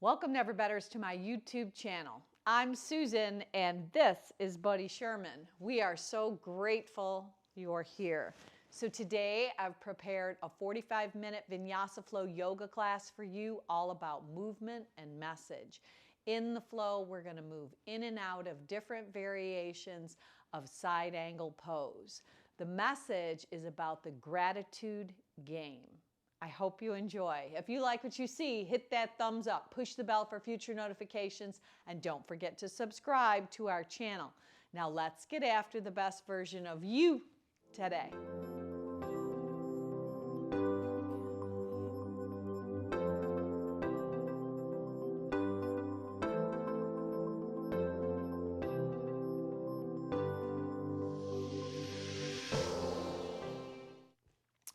Welcome, Never-Betters, to my YouTube channel. I'm Susan, and this is Buddy Sherman. We are so grateful you're here. So today I've prepared a 45-minute Vinyasa Flow yoga class for you, all about movement and message. In the flow, we're going to move in and out of different variations of side angle pose. The message is about the gratitude game. I hope you enjoy. If you like what you see, hit that thumbs up, push the bell for future notifications, and don't forget to subscribe to our channel. Now let's get after the best version of you today.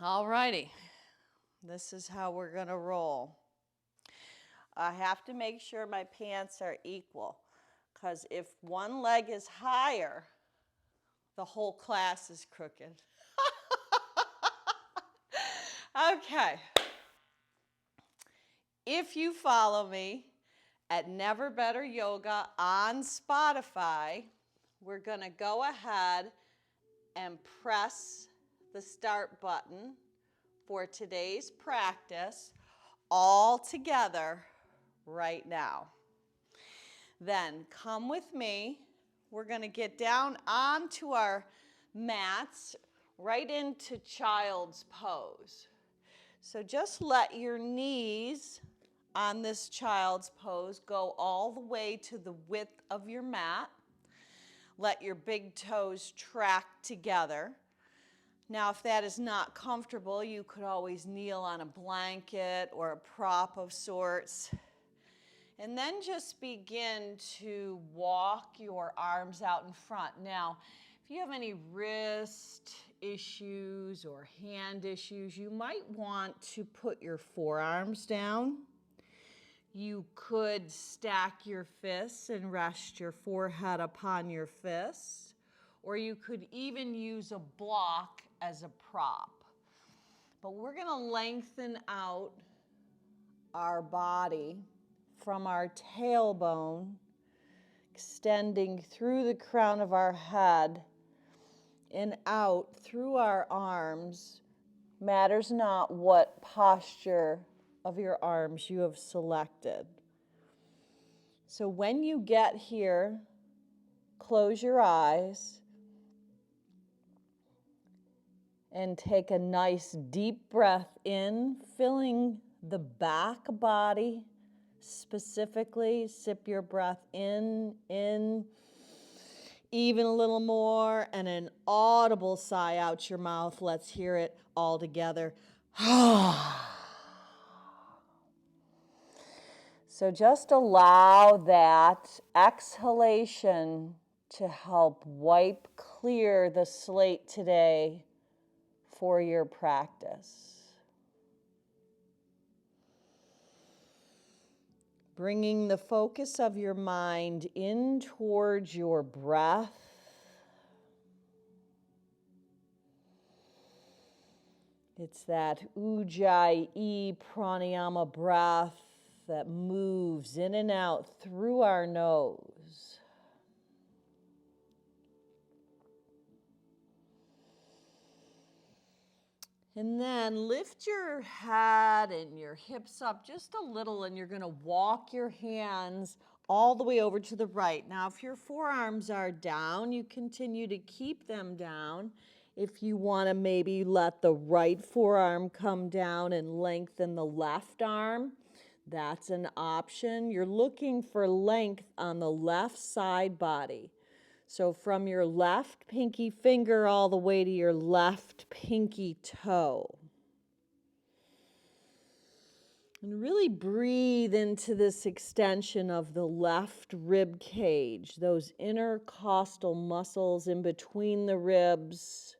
All righty. This is how we're going to roll. I have to make sure my pants are equal, because if one leg is higher, The whole class is crooked. Okay. If you follow me at Never Better Yoga on Spotify, we're going to go ahead and press the start button for today's practice all together right now. Then come with me. We're going to get down onto our mats right into child's pose. So just let your knees on this child's pose go all the way to the width of your mat. Let your big toes track together. Now, if that is not comfortable, you could always kneel on a blanket or a prop of sorts. And then just begin to walk your arms out in front. Now, if you have any wrist issues or hand issues, you might want to put your forearms down. You could stack your fists and rest your forehead upon your fists. Or you could even use a block as a prop. But we're going to lengthen out our body from our tailbone, extending through the crown of our head and out through our arms. Matters not what posture of your arms you have selected. So when you get here, close your eyes and take a nice deep breath in, filling the back body specifically. Sip your breath in, even a little more, and an audible sigh out your mouth. Let's hear it all together. So just allow that exhalation to help wipe clear the slate today for your practice. Bringing the focus of your mind in towards your breath. It's that Ujjayi pranayama breath that moves in and out through our nose. And then lift your head and your hips up just a little, and you're going to walk your hands all the way over to the right. Now, if your forearms are down, you continue to keep them down. If you want to maybe let the right forearm come down and lengthen the left arm, that's an option. You're looking for length on the left side body. So from your left pinky finger all the way to your left pinky toe. And really breathe into this extension of the left rib cage, those intercostal muscles in between the ribs.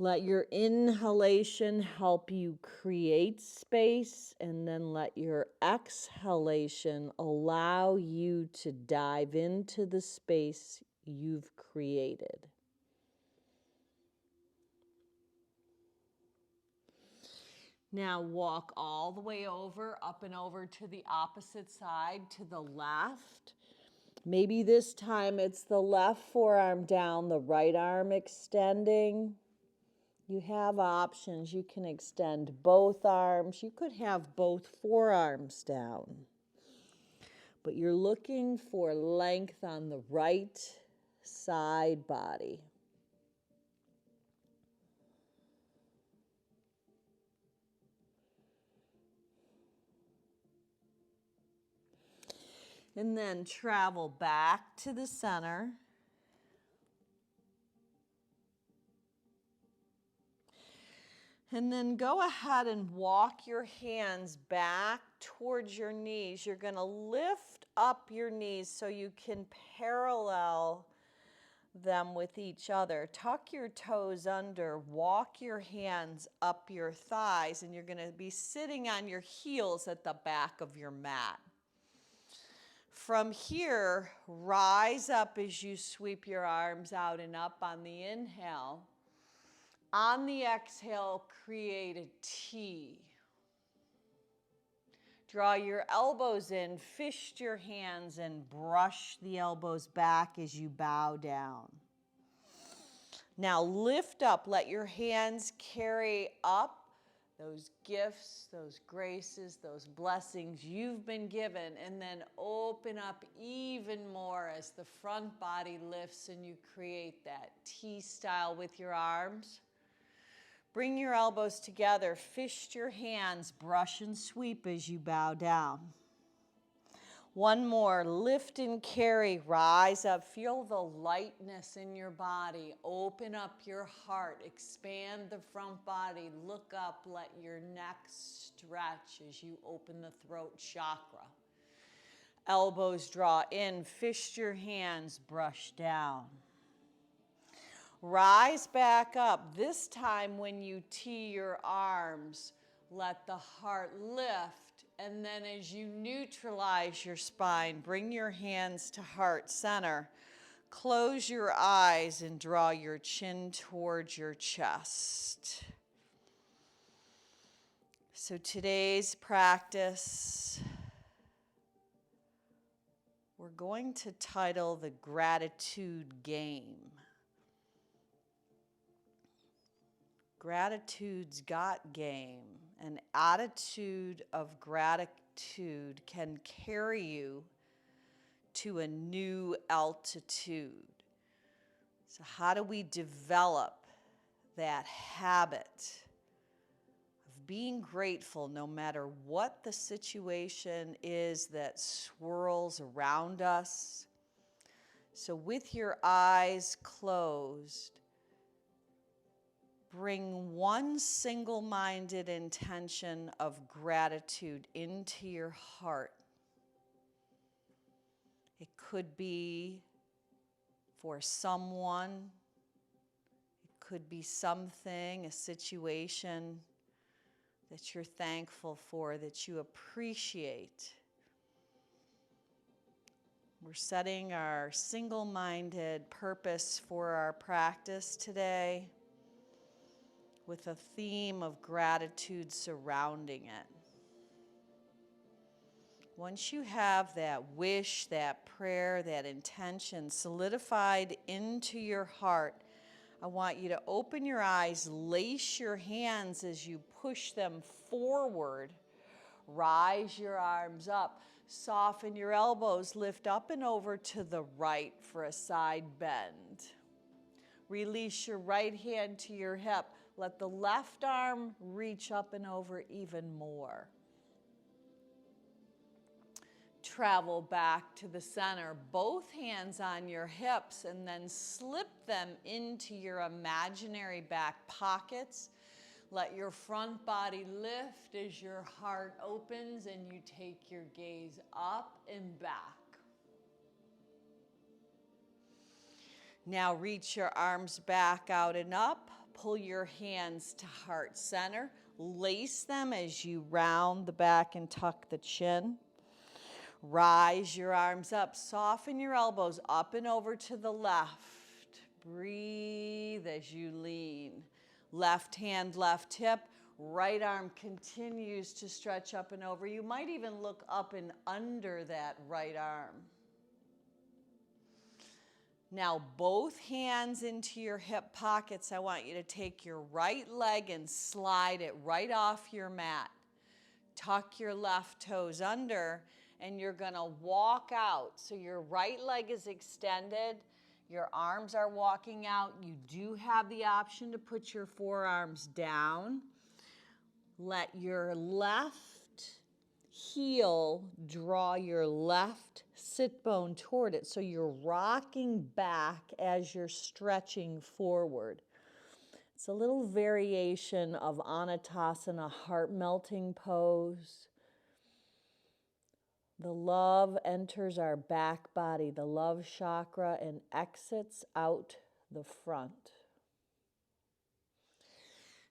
Let your inhalation help you create space, and then let your exhalation allow you to dive into the space you've created. Now walk all the way over, up and over to the opposite side, to the left. Maybe this time it's the left forearm down, the right arm extending. You have options. You can extend both arms. You could have both forearms down. But you're looking for length on the right side body. And then travel back to the center. And then go ahead and walk your hands back towards your knees. You're going to lift up your knees so you can parallel them with each other. Tuck your toes under, walk your hands up your thighs, and you're going to be sitting on your heels at the back of your mat. From here, rise up as you sweep your arms out and up on the inhale. On the exhale, create a T. Draw your elbows in, fist your hands, and brush the elbows back as you bow down. Now lift up, let your hands carry up those gifts, those graces, those blessings you've been given, and then open up even more as the front body lifts and you create that T style with your arms. Bring your elbows together, fist your hands, brush and sweep as you bow down. One more, lift and carry, rise up. Feel the lightness in your body. Open up your heart, expand the front body, look up, let your neck stretch as you open the throat chakra. Elbows draw in, fist your hands, brush down. Rise back up. This time when you tee your arms, let the heart lift. And then as you neutralize your spine, bring your hands to heart center. Close your eyes and draw your chin towards your chest. So today's practice, we're going to title the gratitude game. Gratitude's got game. An attitude of gratitude can carry you to a new altitude. So how do we develop that habit of being grateful no matter what the situation is that swirls around us? So with your eyes closed, bring one single-minded intention of gratitude into your heart. It could be for someone, it could be something, a situation that you're thankful for, that you appreciate. We're setting our single-minded purpose for our practice today with a theme of gratitude surrounding it. Once you have that wish, that prayer, that intention solidified into your heart, I want you to open your eyes, lace your hands as you push them forward, rise your arms up, soften your elbows, lift up and over to the right for a side bend. Release your right hand to your hip. Let the left arm reach up and over even more. Travel back to the center, both hands on your hips, and then slip them into your imaginary back pockets. Let your front body lift as your heart opens and you take your gaze up and back. Now reach your arms back out and up. Pull your hands to heart center. Lace them as you round the back and tuck the chin. Rise your arms up. Soften your elbows up and over to the left. Breathe as you lean. Left hand, left hip. Right arm continues to stretch up and over. You might even look up and under that right arm. Now, both hands into your hip pockets. I want you to take your right leg and slide it right off your mat. Tuck your left toes under, and you're going to walk out. So your right leg is extended. Your arms are walking out. You do have the option to put your forearms down. Let your left heel draw your left sit bone toward it. So you're rocking back as you're stretching forward. It's a little variation of Anatasana, heart-melting pose. The love enters our back body, the love chakra, and exits out the front.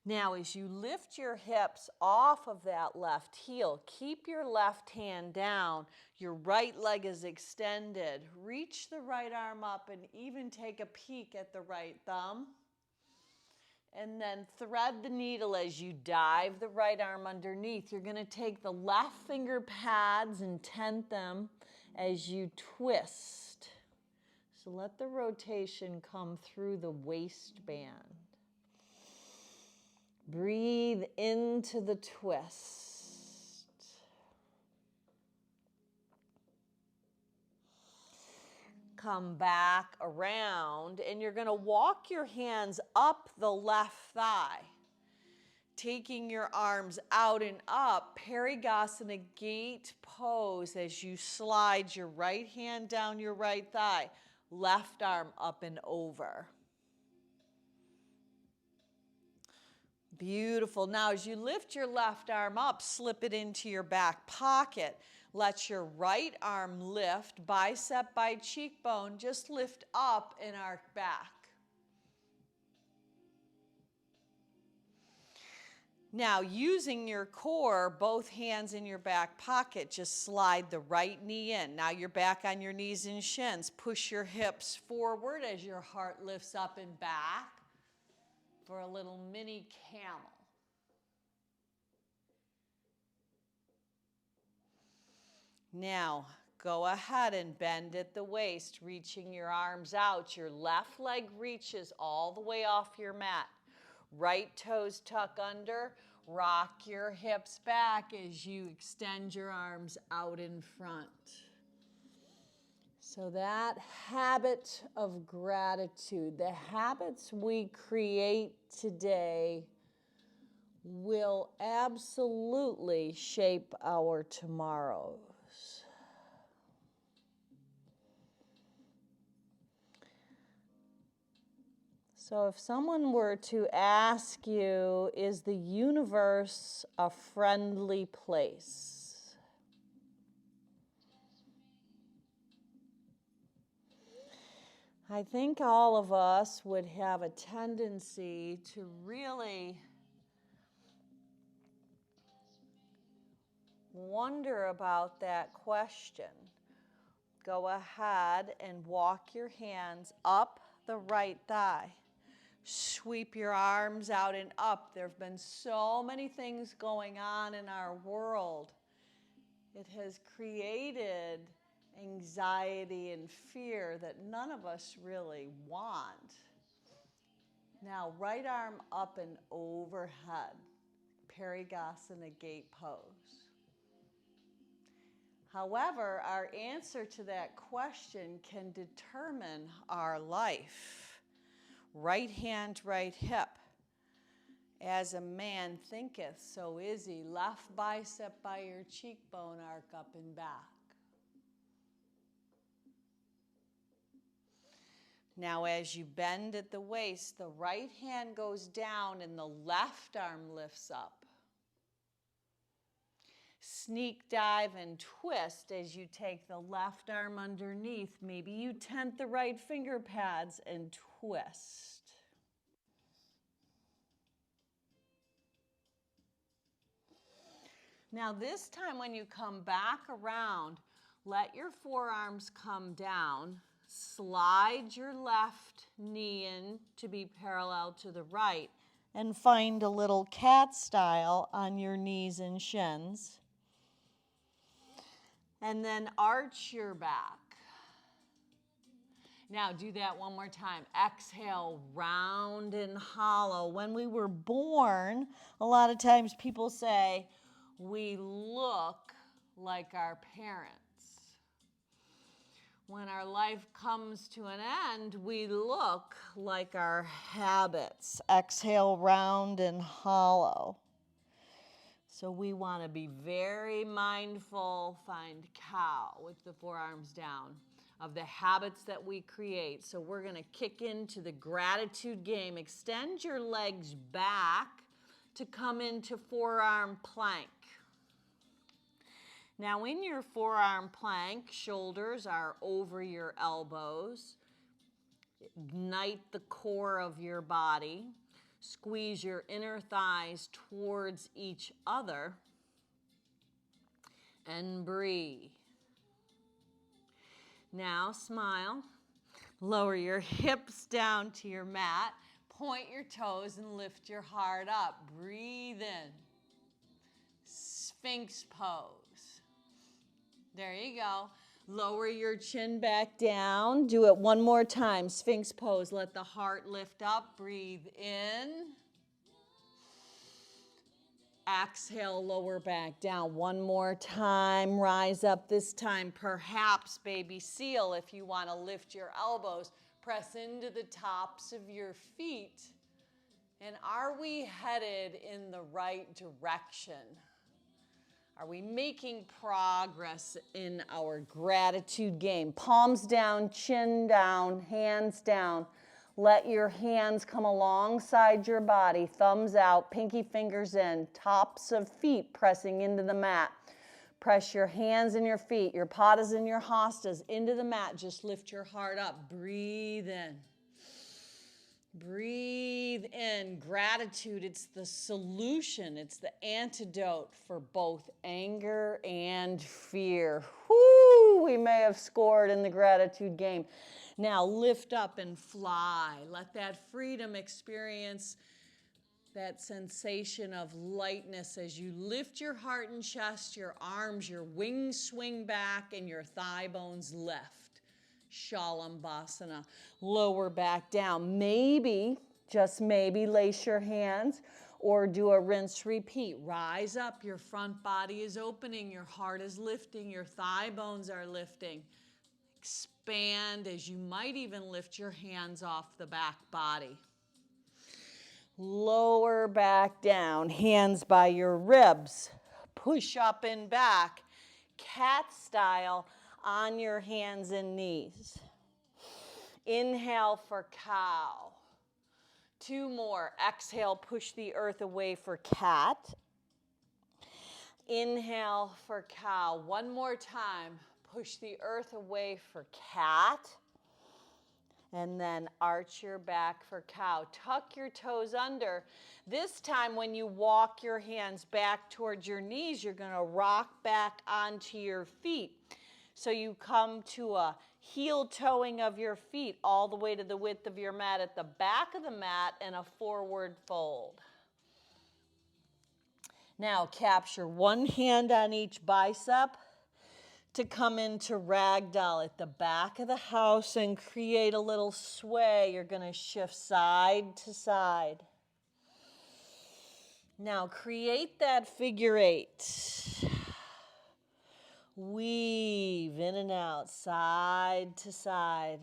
Now, as you lift your hips off of that left heel, keep your left hand down. Your right leg is extended. Reach the right arm up and even take a peek at the right thumb. And then thread the needle as you dive the right arm underneath. You're going to take the left finger pads and tent them as you twist. So let the rotation come through the waistband. Breathe into the twist. Come back around, and you're going to walk your hands up the left thigh, taking your arms out and up, Parigasana gate pose as you slide your right hand down your right thigh, left arm up and over. Beautiful. Now, as you lift your left arm up, slip it into your back pocket. Let your right arm lift, bicep by cheekbone. Just lift up and arc back. Now, using your core, both hands in your back pocket, just slide the right knee in. Now you're back on your knees and shins. Push your hips forward as your heart lifts up and back for a little mini camel. Now, go ahead and bend at the waist, reaching your arms out. Your left leg reaches all the way off your mat. Right toes tuck under. Rock your hips back as you extend your arms out in front. So that habit of gratitude, the habits we create today will absolutely shape our tomorrows. So if someone were to ask you, is the universe a friendly place? I think all of us would have a tendency to really wonder about that question. Go ahead and walk your hands up the right thigh. Sweep your arms out and up. There have been so many things going on in our world. It has created anxiety and fear that none of us really want. Now, right arm up and overhead, Parigasana gate pose. However, our answer to that question can determine our life. Right hand, right hip. As a man thinketh, so is he. Left bicep by your cheekbone, arc up and back. Now, as you bend at the waist, the right hand goes down and the left arm lifts up. Sneak dive and twist as you take the left arm underneath. Maybe you tent the right finger pads and twist. Now this time when you come back around, let your forearms come down. Slide your left knee in to be parallel to the right and find a little cat style on your knees and shins. And then arch your back. Now do that one more time. Exhale, round and hollow. When we were born, a lot of times people say, we look like our parents. When our life comes to an end, we look like our habits. Exhale, round and hollow. So we want to be very mindful, find cow with the forearms down, of the habits that we create. So we're going to kick into the gratitude game. Extend your legs back to come into forearm plank. Now in your forearm plank, shoulders are over your elbows. Ignite the core of your body. Squeeze your inner thighs towards each other. And breathe. Now smile. Lower your hips down to your mat. Point your toes and lift your heart up. Breathe in. Sphinx pose. There you go. Lower your chin back down. Do it one more time. Sphinx pose. Let the heart lift up. Breathe in. Exhale, lower back down. One more time. Rise up this time. Perhaps baby seal if you want to lift your elbows. Press into the tops of your feet. And are we headed in the right direction? Are we making progress in our gratitude game? Palms down, chin down, hands down. Let your hands come alongside your body, thumbs out, pinky fingers in, tops of feet pressing into the mat. Press your hands and your feet, your padas and your hastas into the mat. Just lift your heart up. Breathe in. Breathe in. Gratitude, it's the solution. It's the antidote for both anger and fear. Whoo, we may have scored in the gratitude game. Now lift up and fly. Let that freedom experience that sensation of lightness as you lift your heart and chest, your arms, your wings swing back, and your thigh bones lift. Shalambhasana. Lower back down. Maybe, just maybe, lace your hands or do a rinse repeat. Rise up. Your front body is opening. Your heart is lifting. Your thigh bones are lifting. Expand as you might even lift your hands off the back body. Lower back down, hands by your ribs. Push up and back, cat style on your hands and knees. Inhale for cow. 2 more. Exhale, push the earth away for cat. Inhale for cow. 1 more time. Push the earth away for cat. And then arch your back for cow. Tuck your toes under. This time when you walk your hands back towards your knees, you're going to rock back onto your feet. So you come to a heel toeing of your feet all the way to the width of your mat at the back of the mat and a forward fold. Now capture one hand on each bicep to come into ragdoll at the back of the house and create a little sway. You're going to shift side to side. Now create that figure 8. Weave in and out, side to side.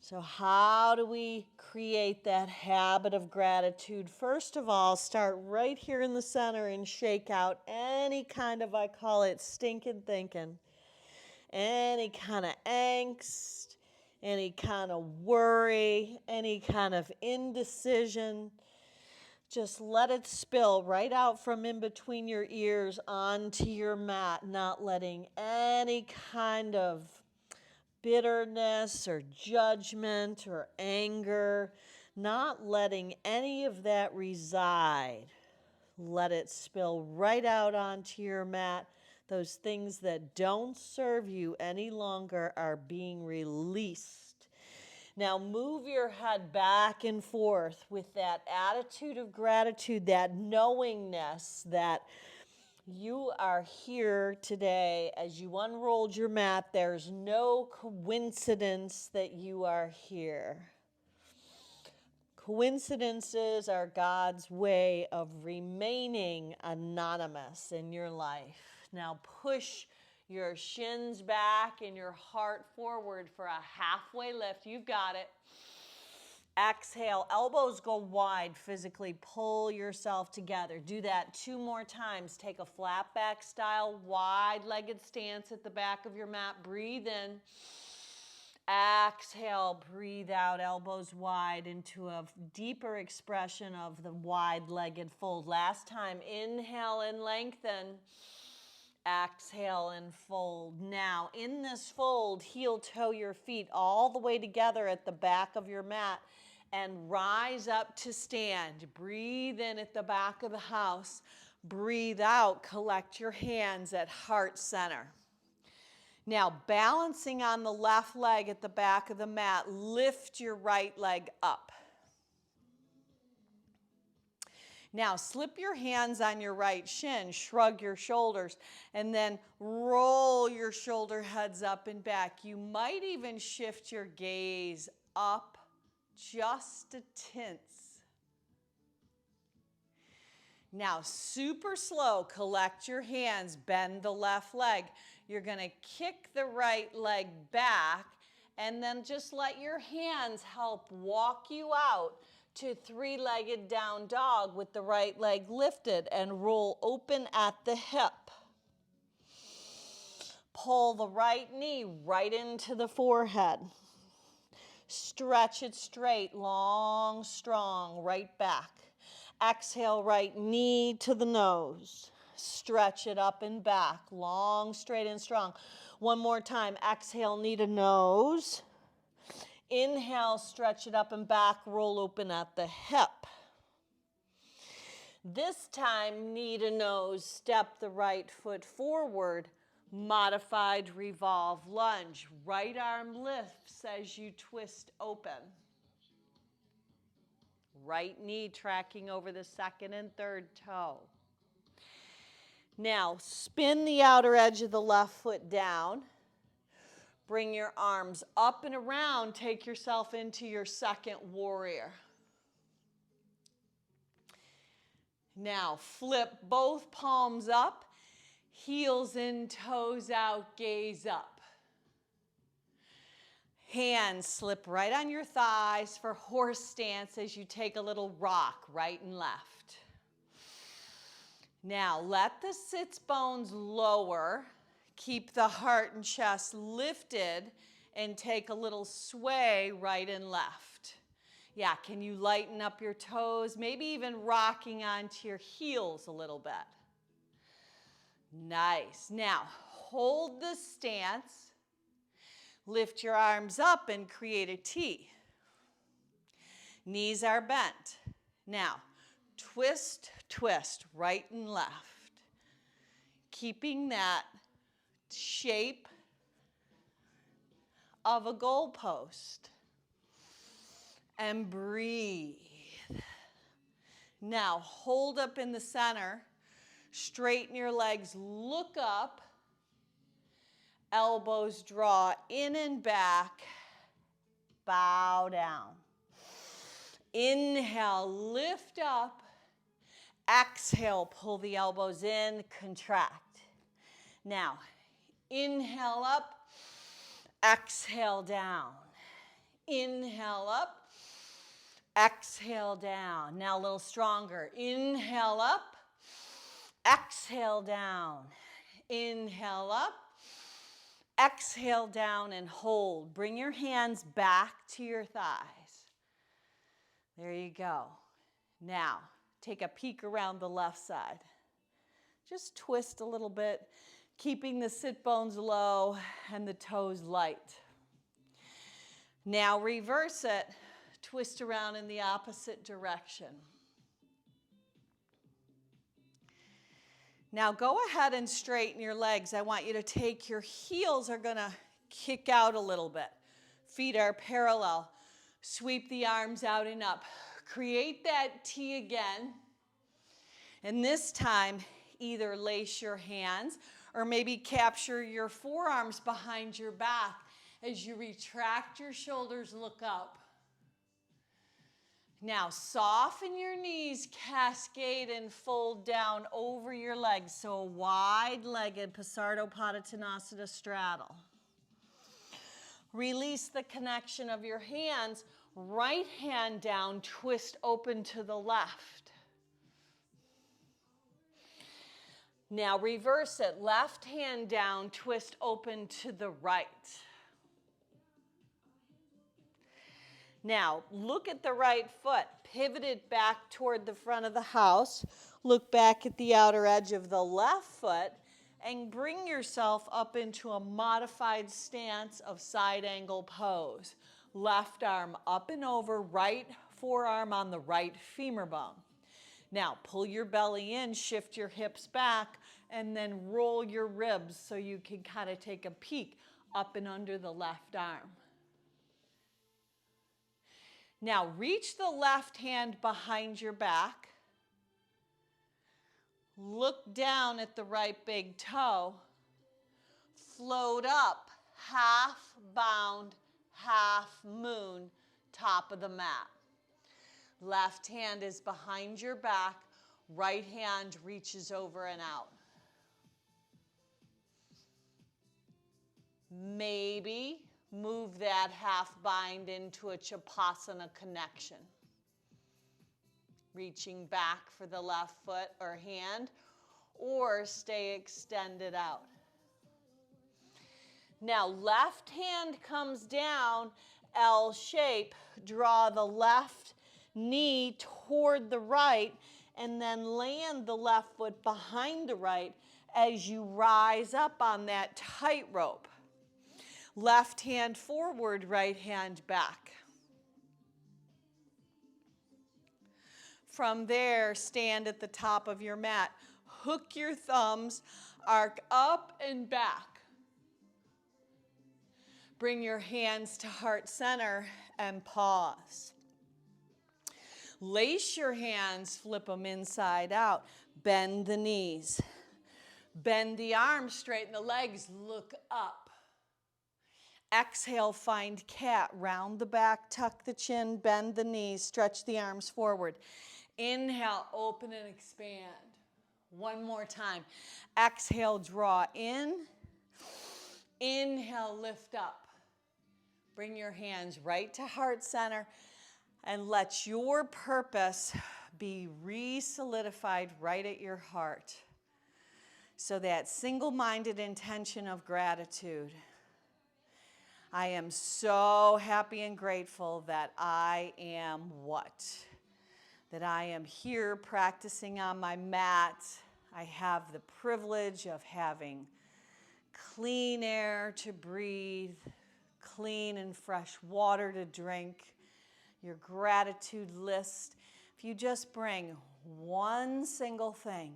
So how do we create that habit of gratitude? First of all, start right here in the center and shake out any kind of, I call it stinking thinking, any kind of angst, any kind of worry, any kind of indecision. Just let it spill right out from in between your ears onto your mat, not letting any kind of bitterness or judgment or anger, not letting any of that reside. Let it spill right out onto your mat. Those things that don't serve you any longer are being released. Now move your head back and forth with that attitude of gratitude, that knowingness that you are here today. As you unrolled your mat, there's no coincidence that you are here. Coincidences are God's way of remaining anonymous in your life. Now push your shins back and your heart forward for a halfway lift. You've got it. Exhale, elbows go wide, physically pull yourself together. Do that 2 more times. Take a flat back style, wide-legged stance at the back of your mat. Breathe in. Exhale, breathe out, elbows wide into a deeper expression of the wide-legged fold. Last time, inhale and lengthen. Exhale and fold. Now, in this fold, heel toe your feet all the way together at the back of your mat and rise up to stand. Breathe in at the back of the house. Breathe out. Collect your hands at heart center. Now, balancing on the left leg at the back of the mat, lift your right leg up. Now, slip your hands on your right shin, shrug your shoulders, and then roll your shoulder heads up and back. You might even shift your gaze up just a tint. Now, super slow, collect your hands, bend the left leg. You're going to kick the right leg back, and then just let your hands help walk you out to 3-legged down dog with the right leg lifted and roll open at the hip. Pull the right knee right into the forehead. Stretch it straight, long, strong, right back. Exhale, right knee to the nose. Stretch it up and back, long, straight, and strong. One more time. Exhale, knee to nose. Inhale, stretch it up and back, roll open at the hip. This time, knee to nose, step the right foot forward, modified revolve lunge. Right arm lifts as you twist open. Right knee tracking over the second and third toe. Now, spin the outer edge of the left foot down. Bring your arms up and around. Take yourself into your second warrior. Now, flip both palms up, heels in, toes out, gaze up. Hands slip right on your thighs for horse stance as you take a little rock right and left. Now, let the sits bones lower. Keep the heart and chest lifted and take a little sway right and left. Yeah, can you lighten up your toes? Maybe even rocking onto your heels a little bit. Nice. Now, hold the stance. Lift your arms up and create a T. Knees are bent. Now, twist, twist, right and left. Keeping that shape of a goalpost. And breathe. Now, hold up in the center. Straighten your legs, look up. Elbows draw in and back. Bow down. Inhale, lift up. Exhale, pull the elbows in, contract. Now, inhale up, exhale down. Inhale up, exhale down. Now a little stronger. Inhale up, exhale down. Inhale up, exhale down and hold. Bring your hands back to your thighs. There you go. Now, take a peek around the left side. Just twist a little bit, keeping the sit bones low and the toes light. Now reverse it, twist around in the opposite direction. Now go ahead and straighten your legs. I want you to your heels are gonna kick out a little bit. Feet are parallel. Sweep the arms out and up. Create that T again. And this time, either lace your hands or maybe capture your forearms behind your back as you retract your shoulders, look up. Now, soften your knees, cascade and fold down over your legs. So a wide-legged Pasardo-Padottanasana straddle. Release the connection of your hands. Right hand down, twist open to the left. Now reverse it. Left hand down, twist open to the right. Now, look at the right foot. Pivot it back toward the front of the house. Look back at the outer edge of the left foot and bring yourself up into a modified stance of side angle pose. Left arm up and over, right forearm on the right femur bone. Now, pull your belly in, shift your hips back, and then roll your ribs so you can kind of take a peek up and under the left arm. Now, reach the left hand behind your back. Look down at the right big toe. Float up, half bound, half moon, top of the mat. Left hand is behind your back. Right hand reaches over and out. Maybe move that half bind into a Chapasana connection. Reaching back for the left foot or hand, or stay extended out. Now, left hand comes down, L shape. Draw the left knee toward the right, and then land the left foot behind the right as you rise up on that tightrope. Left hand forward, right hand back. From there, stand at the top of your mat. Hook your thumbs, arc up and back. Bring your hands to heart center and pause. Lace your hands, flip them inside out. Bend the knees. Bend the arms, straighten the legs, look up. Exhale, find cat. Round the back, tuck the chin, bend the knees, stretch the arms forward. Inhale, open and expand. One more time. Exhale, draw in. Inhale, lift up. Bring your hands right to heart center and let your purpose be re-solidified right at your heart. So that single-minded intention of gratitude. I am so happy and grateful that I am what? That I am here practicing on my mat. I have the privilege of having clean air to breathe, clean and fresh water to drink, your gratitude list. If you just bring one single thing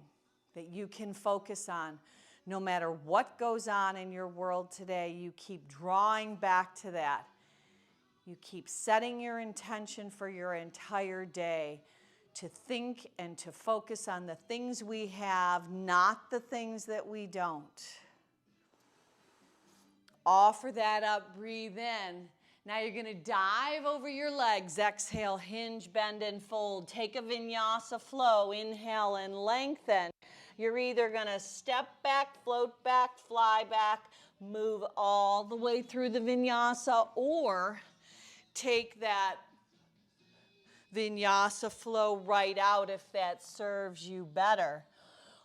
that you can focus on, no matter what goes on in your world today, you keep drawing back to that. You keep setting your intention for your entire day to think and to focus on the things we have, not the things that we don't. Offer that up, breathe in. Now you're going to dive over your legs. Exhale, hinge, bend, and fold. Take a vinyasa flow. Inhale and lengthen. You're either going to step back, float back, fly back, move all the way through the vinyasa, or take that vinyasa flow right out if that serves you better.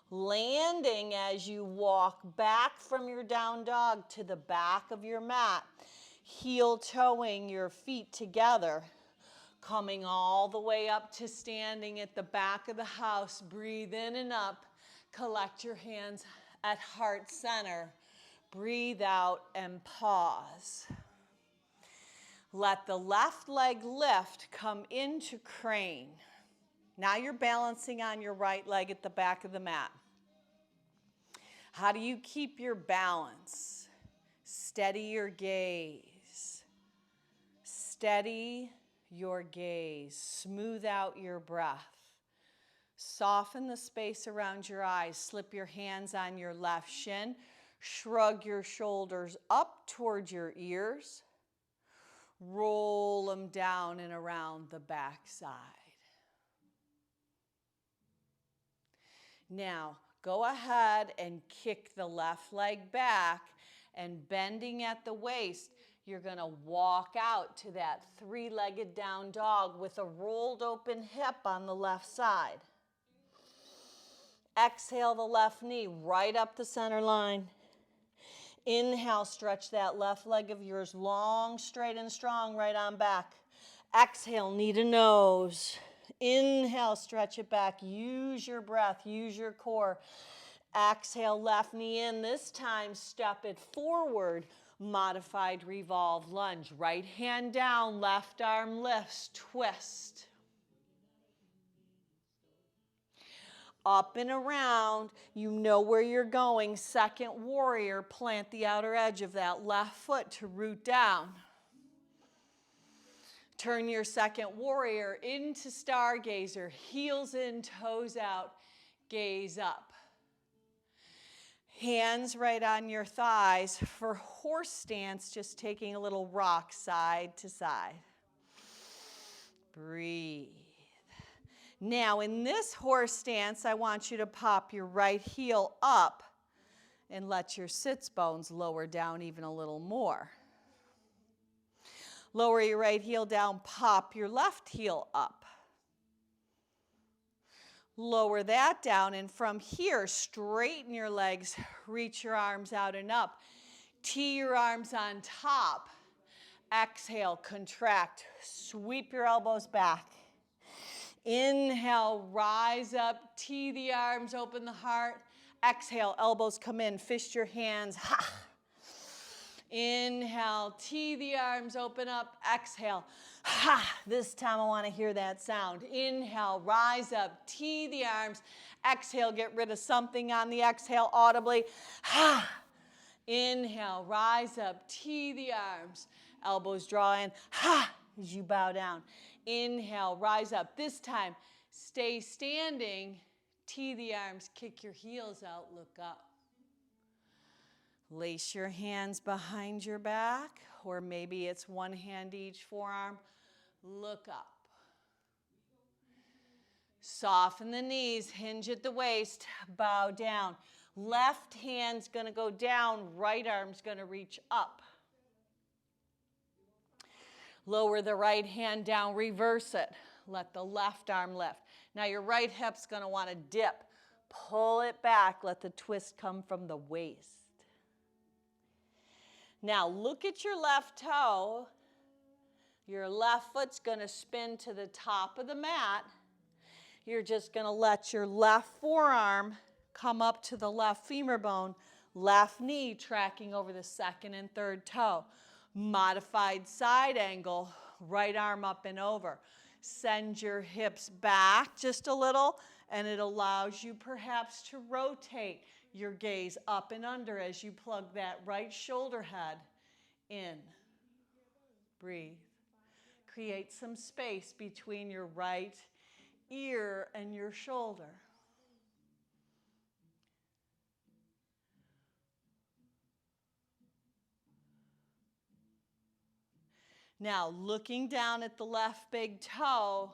Landing as you walk back from your down dog to the back of your mat, heel toeing your feet together, coming all the way up to standing at the back of the house. Breathe in and up. Collect your hands at heart center. Breathe out and pause. Let the left leg lift, come into crane. Now you're balancing on your right leg at the back of the mat. How do you keep your balance? Steady your gaze. Steady your gaze. Smooth out your breath. Soften the space around your eyes. Slip your hands on your left shin. Shrug your shoulders up towards your ears. Roll them down and around the back side. Now, go ahead and kick the left leg back, and bending at the waist, you're going to walk out to that three-legged down dog with a rolled open hip on the left side. Exhale the left knee right up the center line. Inhale, stretch that left leg of yours long, straight, and strong right on back. Exhale, knee to nose. Inhale, stretch it back. Use your breath, use your core. Exhale, left knee in. This time, step it forward. Modified revolve lunge. Right hand down, left arm lifts, twist. Up and around, you know where you're going. Second warrior, plant the outer edge of that left foot to root down. Turn your second warrior into stargazer, heels in, toes out, gaze up. Hands right on your thighs. For horse stance, just taking a little rock side to side. Breathe. Now, in this horse stance, I want you to pop your right heel up and let your sits bones lower down even a little more. Lower your right heel down, pop your left heel up. Lower that down, and from here, straighten your legs, reach your arms out and up. Tee your arms on top. Exhale, contract, sweep your elbows back. Inhale, rise up, tee the arms, open the heart. Exhale, elbows come in, fist your hands. Ha. Inhale, tee the arms, open up. Exhale, ha. This time I want to hear that sound. Inhale, rise up, tee the arms. Exhale, get rid of something on the exhale audibly. Ha. Inhale, rise up, tee the arms. Elbows draw in. Ha. As you bow down. Inhale, rise up. This time, stay standing, tee the arms, kick your heels out, look up. Lace your hands behind your back, or maybe it's one hand each forearm. Look up. Soften the knees, hinge at the waist, bow down. Left hand's going to go down, right arm's going to reach up. Lower the right hand down, reverse it. Let the left arm lift. Now your right hip's going to want to dip. Pull it back. Let the twist come from the waist. Now look at your left toe. Your left foot's going to spin to the top of the mat. You're just going to let your left forearm come up to the left femur bone. Left knee tracking over the second and third toe. Modified side angle, right arm up and over. Send your hips back just a little, and it allows you perhaps to rotate your gaze up and under as you plug that right shoulder head in. Breathe. Create some space between your right ear and your shoulder. Now, looking down at the left big toe,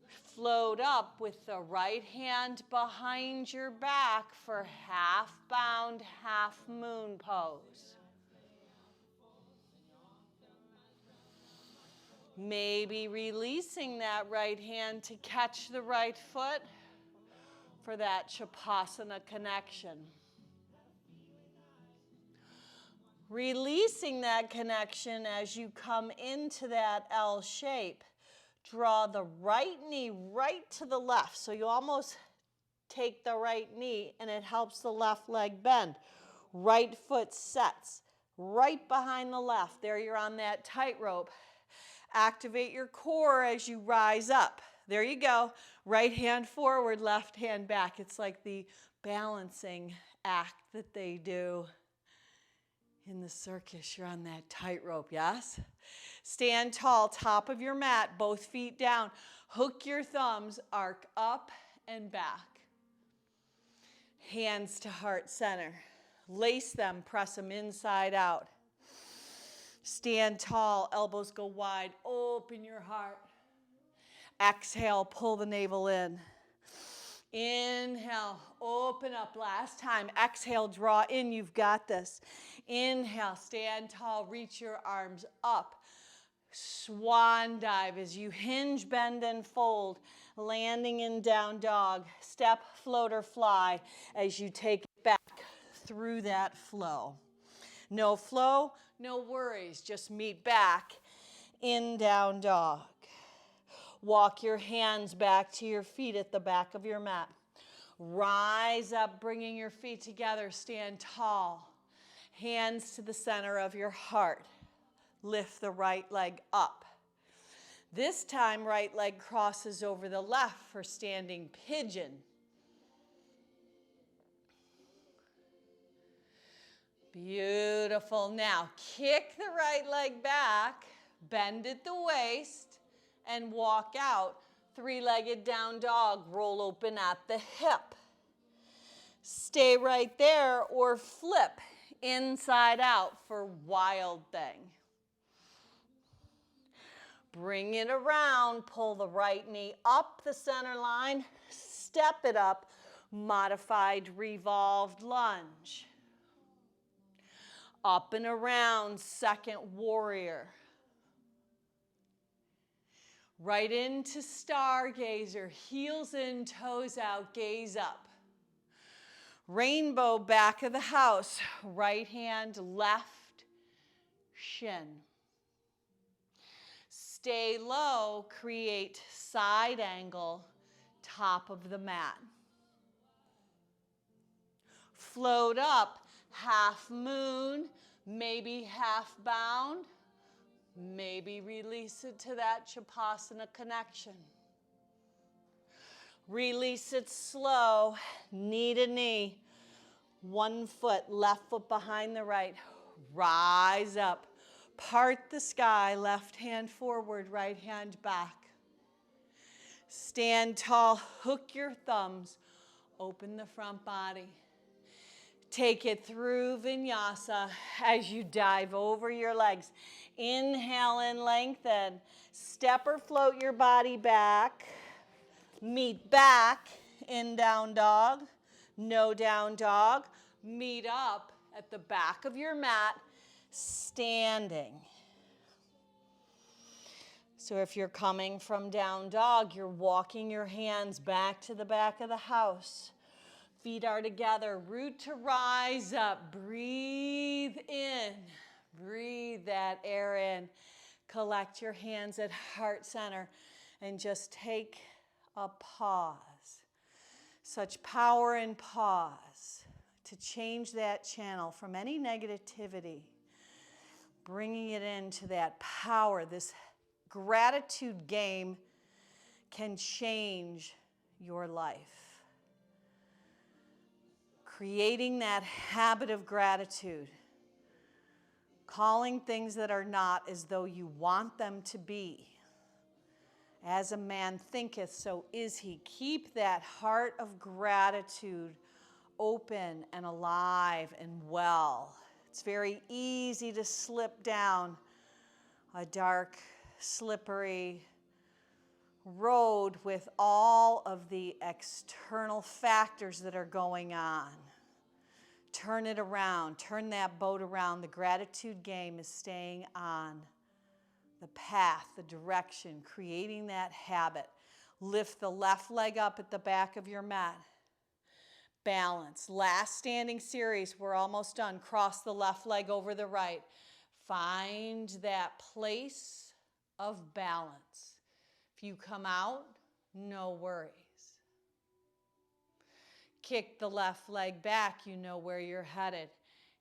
float up with the right hand behind your back for half bound, half moon pose. Maybe releasing that right hand to catch the right foot for that Shavasana connection. Releasing that connection as you come into that L shape. Draw the right knee right to the left. So you almost take the right knee and it helps the left leg bend. Right foot sets right behind the left. There you're on that tightrope. Activate your core as you rise up. There you go. Right hand forward, left hand back. It's like the balancing act that they do In the circus, you're on that tightrope, yes? Stand tall, top of your mat, both feet down. Hook your thumbs, arc up and back. Hands to heart center. Lace them, press them inside out. Stand tall, elbows go wide, open your heart. Exhale, pull the navel in. Inhale, open up, last time. Exhale, draw in, you've got this. Inhale, stand tall, reach your arms up. Swan dive as you hinge, bend, and fold. Landing in down dog. Step, float, or fly as you take it back through that flow. No flow, no worries. Just meet back in down dog. Walk your hands back to your feet at the back of your mat. Rise up, bringing your feet together. Stand tall. Hands to the center of your heart. Lift the right leg up. This time, right leg crosses over the left for standing pigeon. Beautiful. Now, kick the right leg back, bend at the waist, and walk out. Three-legged down dog, roll open at the hip. Stay right there or flip inside out for wild thing. Bring it around, pull the right knee up the center line, step it up, modified revolved lunge. Up and around, second warrior. Right into stargazer, heels in, toes out, gaze up. Rainbow, back of the house, right hand, left shin. Stay low, create side angle, top of the mat. Float up, half moon, maybe half bound, maybe release it to that Shavasana connection. Release it slow, knee to knee, one foot, left foot behind the right. Rise up, part the sky, left hand forward, right hand back. Stand tall, hook your thumbs, open the front body. Take it through vinyasa as you dive over your legs. Inhale and lengthen. Step or float your body back. Meet back in down dog. No down dog. Meet up at the back of your mat, standing. So if you're coming from down dog, you're walking your hands back to the back of the house. Feet are together, root to rise up. Breathe in, breathe that air in. Collect your hands at heart center and just take a pause. Such power in pause to change that channel from any negativity, bringing it into that power. This gratitude game can change your life. Creating that habit of gratitude, calling things that are not as though you want them to be. As a man thinketh, so is he. Keep that heart of gratitude open and alive and well. It's very easy to slip down a dark, slippery road with all of the external factors that are going on. Turn it around. Turn that boat around. The gratitude game is staying on the path, the direction, creating that habit. Lift the left leg up at the back of your mat. Balance. Last standing series. We're almost done. Cross the left leg over the right. Find that place of balance. If you come out, no worries. Kick the left leg back, you know where you're headed.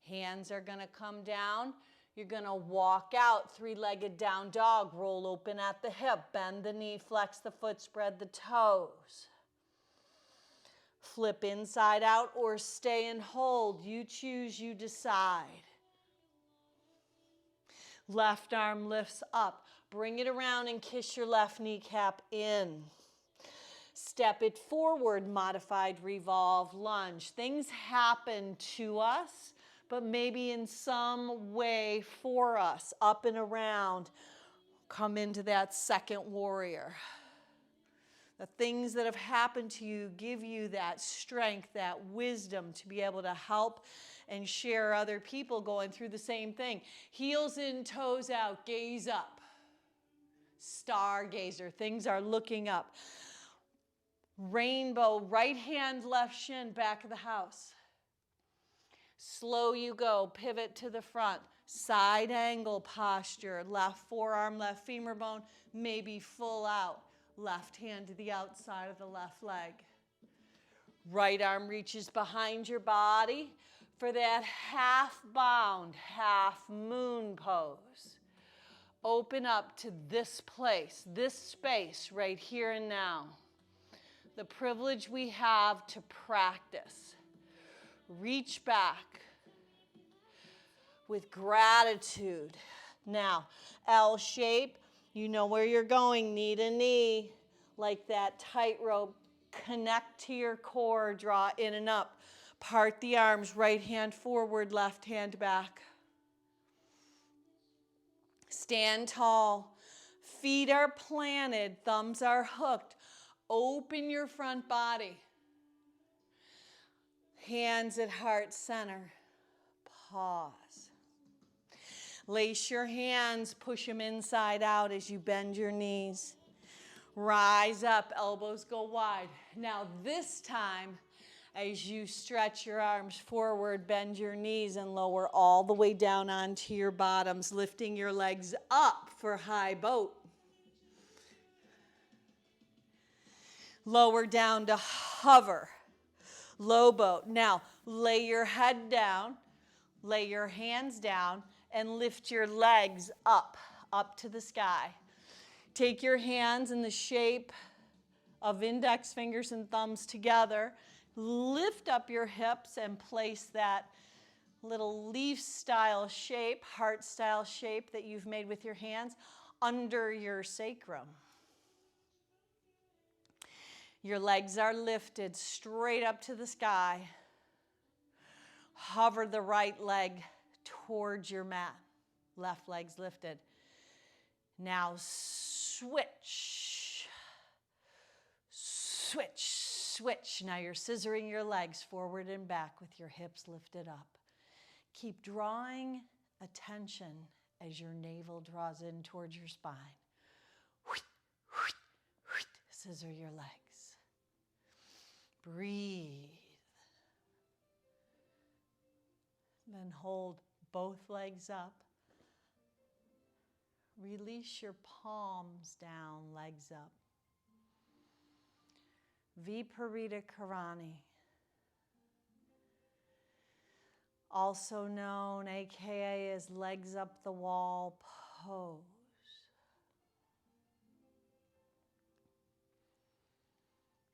Hands are gonna come down. You're gonna walk out, three-legged down dog, roll open at the hip, bend the knee, flex the foot, spread the toes. Flip inside out or stay and hold. You choose, you decide. Left arm lifts up. Bring it around and kiss your left kneecap in. Step it forward, modified revolve lunge. Things happen to us, but maybe in some way for us, up and around. Come into that second warrior. The things that have happened to you give you that strength, that wisdom to be able to help and share other people going through the same thing. Heels in, toes out, gaze up. Stargazer, things are looking up. Rainbow, right hand, left shin, back of the house. Slow you go, pivot to the front. Side angle posture, left forearm, left femur bone, maybe full out. Left hand to the outside of the left leg. Right arm reaches behind your body for that half bound, half moon pose. Open up to this place, this space right here and now. The privilege we have to practice. Reach back with gratitude. Now, L shape, you know where you're going, knee to knee, like that tightrope. Connect to your core, draw in and up. Part the arms, right hand forward, left hand back. Stand tall. Feet are planted, thumbs are hooked. Open your front body. Hands at heart center. Pause. Lace your hands, push them inside out as you bend your knees. Rise up, elbows go wide. Now this time, as you stretch your arms forward, bend your knees and lower all the way down onto your bottoms, lifting your legs up for high boat. Lower down to hover, low boat. Now, lay your head down, lay your hands down, and lift your legs up to the sky. Take your hands in the shape of index fingers and thumbs together. Lift up your hips and place that little leaf-style shape, heart-style shape that you've made with your hands under your sacrum. Your legs are lifted straight up to the sky. Hover the right leg towards your mat. Left leg's lifted. Now switch. Switch, switch. Now you're scissoring your legs forward and back with your hips lifted up. Keep drawing attention as your navel draws in towards your spine. Scissor your legs. Breathe. Then hold both legs up. Release your palms down, legs up. Viparita Karani. Also known, aka, as legs up the wall pose.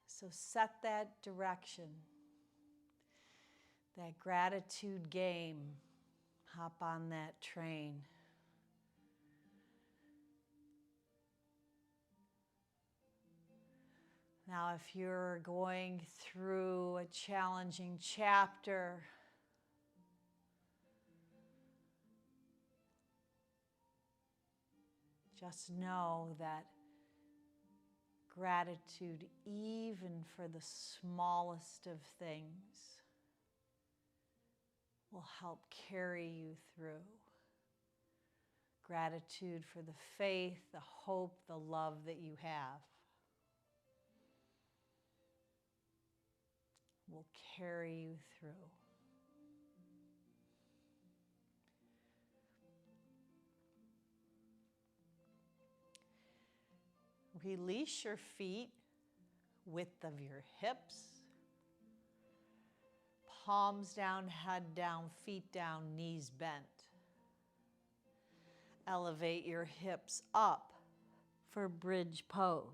So set that direction, that gratitude game. Hop on that train. Now, if you're going through a challenging chapter, just know that gratitude, even for the smallest of things, will help carry you through. Gratitude for the faith, the hope, the love that you have will carry you through. Release your feet, width of your hips. Palms down, head down, feet down, knees bent. Elevate your hips up for bridge pose.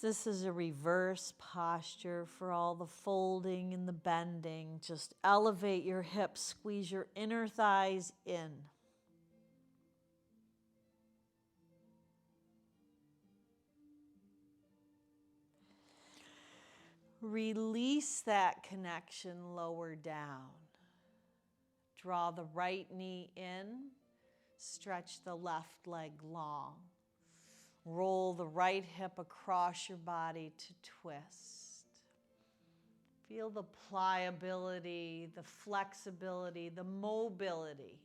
This is a reverse posture for all the folding and the bending. Just elevate your hips, squeeze your inner thighs in. Release that connection lower down. Draw the right knee in. Stretch the left leg long. Roll the right hip across your body to twist. Feel the pliability, the flexibility, the mobility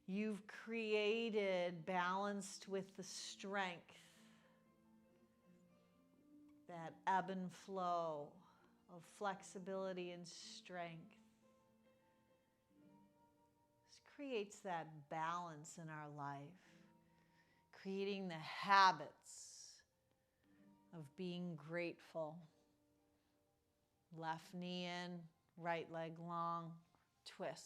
you've created, balanced with the strength, that ebb and flow of flexibility and strength. This creates that balance in our life, creating the habits of being grateful. Left knee in, right leg long, twist.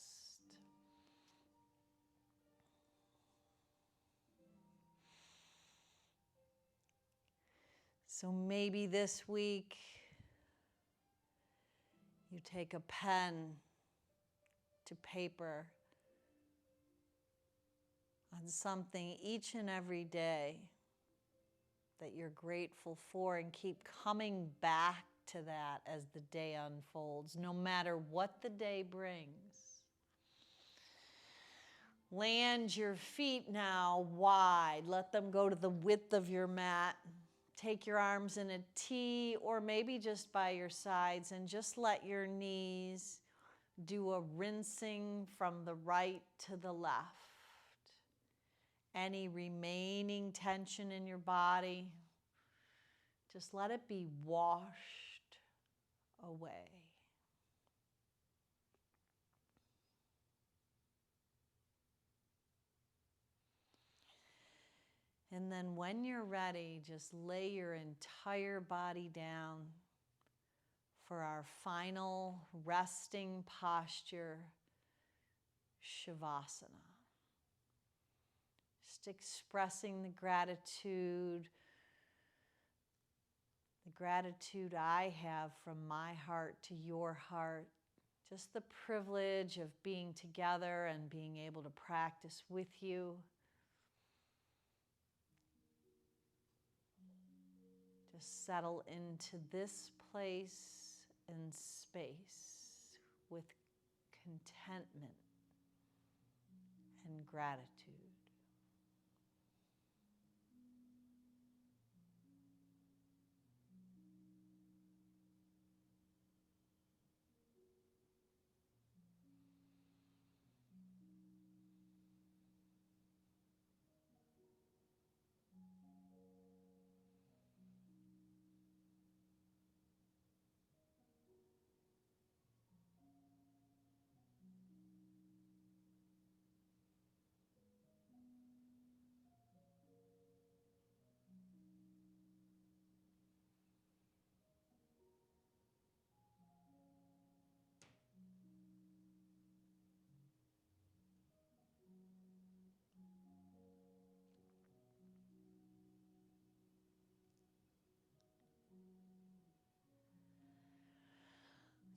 So maybe this week you take a pen to paper on something each and every day that you're grateful for, and keep coming back to that as the day unfolds, no matter what the day brings. Land your feet now wide. Let them go to the width of your mat. Take your arms in a T, or maybe just by your sides, and just let your knees do a rinsing from the right to the left. Any remaining tension in your body, just let it be washed away. And then when you're ready, just lay your entire body down for our final resting posture, Shavasana. Just expressing the gratitude I have from my heart to your heart. Just the privilege of being together and being able to practice with you. Just settle into this place and space with contentment and gratitude.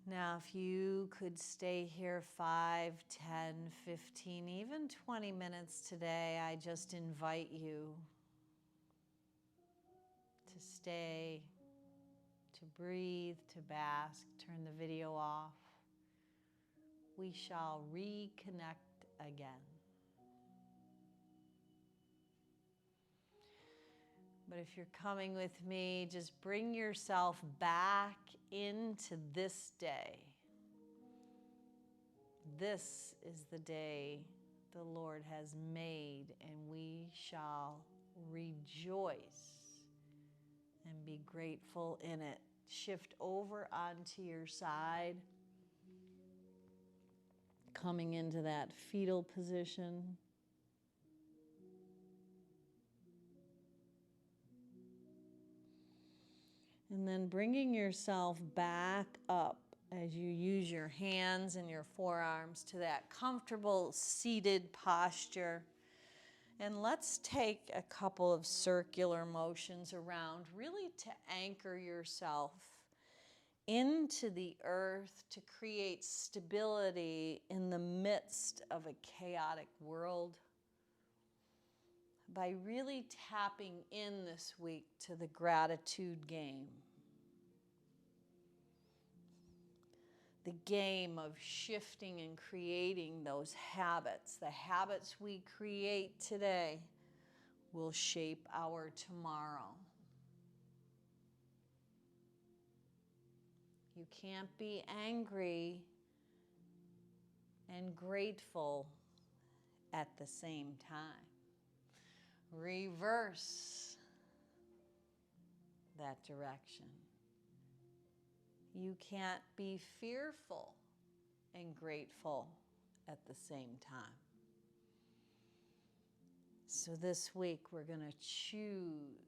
Now, if you could stay here 5, 10, 15, even 20 minutes today, I just invite you to stay, to breathe, to bask. Turn the video off. We shall reconnect again. But if you're coming with me, just bring yourself back into this day. This is the day the Lord has made, and we shall rejoice and be grateful in it. Shift over onto your side, coming into that fetal position. And then bringing yourself back up as you use your hands and your forearms to that comfortable seated posture. And let's take a couple of circular motions around, really to anchor yourself into the earth, to create stability in the midst of a chaotic world, by really tapping in this week to the gratitude game. the game of shifting and creating those habits. The habits we create today will shape our tomorrow. You can't be angry and grateful at the same time. Reverse that direction. You can't be fearful and grateful at the same time. So this week we're going to choose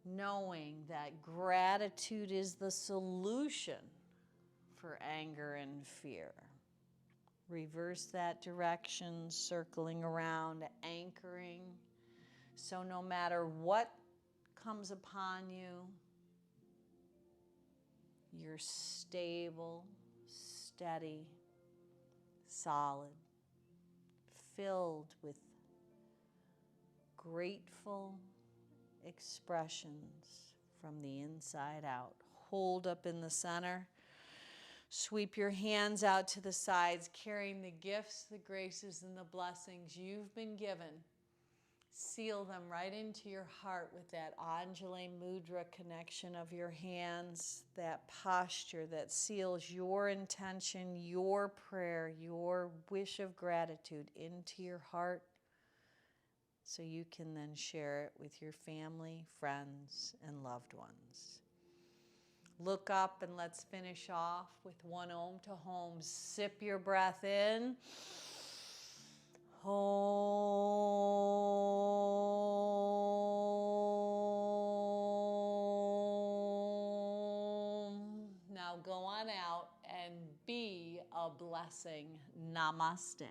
knowing that gratitude is the solution for anger and fear. Reverse that direction, circling around, anchoring. So no matter what comes upon you, you're stable, steady, solid, filled with grateful expressions from the inside out. Hold up in the center. Sweep your hands out to the sides, carrying the gifts, the graces, and the blessings you've been given. Seal them right into your heart with that Anjali Mudra connection of your hands, that posture that seals your intention, your prayer, your wish of gratitude into your heart, so you can then share it with your family, friends, and loved ones. Look up and let's finish off with one Om to Home. Sip your breath in. Om. Now go on out and be a blessing. Namaste.